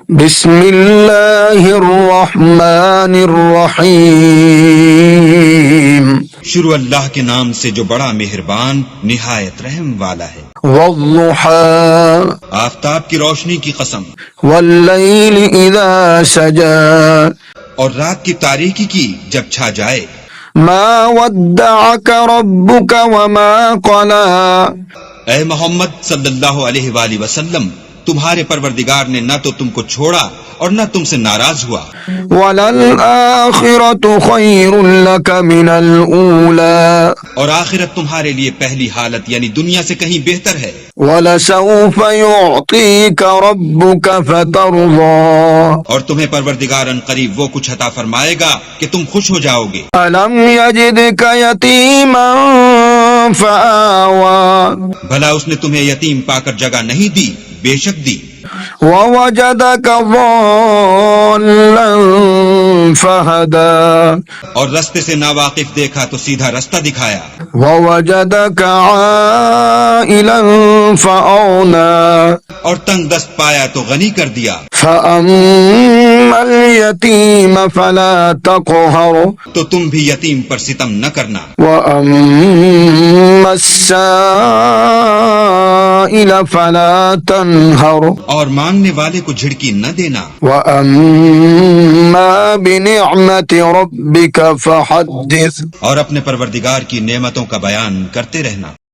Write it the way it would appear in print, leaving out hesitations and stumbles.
بسم اللہ الرحمن الرحیم شروع اللہ کے نام سے جو بڑا مہربان نہایت رحم والا ہے۔ والضحى آفتاب کی روشنی کی قسم، واللیل اذا سجى اور رات کی تاریکی کی جب چھا جائے۔ ما ودعك ربك وما قلى اے محمد صلی اللہ علیہ وآلہ وسلم، تمہارے پروردگار نے نہ تو تم کو چھوڑا اور نہ تم سے ناراض ہوا۔ وَلَلْآخِرَةُ خَيْرٌ لَكَ مِنَ الْأُولَى اور آخرت تمہارے لیے پہلی حالت یعنی دنیا سے کہیں بہتر ہے۔ وَلَسَوْفَ يُعْطِيكَ رَبُّكَ فَتَرْضَى اور تمہیں پروردگار ان قریب وہ کچھ عطا فرمائے گا کہ تم خوش ہو جاؤ گے۔ أَلَمْ يَجِدْكَ يَتِيمًا فَآوَى بھلا اس نے تمہیں یتیم پا کر جگہ نہیں دی؟ بے شک دی۔ وَوَجَدَكَ ضَالًّا فَهَدَى اور رستے سے ناواقف دیکھا تو سیدھا رستہ دکھایا۔ وَوَجَدَكَ عَائِلًا فَأَغْنَى اور تنگ دست پایا تو غنی کر دیا۔ فَأَمَّا الْيَتِيمَ فَلَا تَقْهَرْ تو تم بھی یتیم پر ستم نہ کرنا۔ وَأَمَّا السَّائِلَ فَلَا تَنْهَرْ اور مانگنے والے کو جھڑکی نہ دینا۔ وَأَمَّا بِنِعْمَةِ رَبِّكَ فَحَدِّثْ اور اپنے پروردگار کی نعمتوں کا بیان کرتے رہنا۔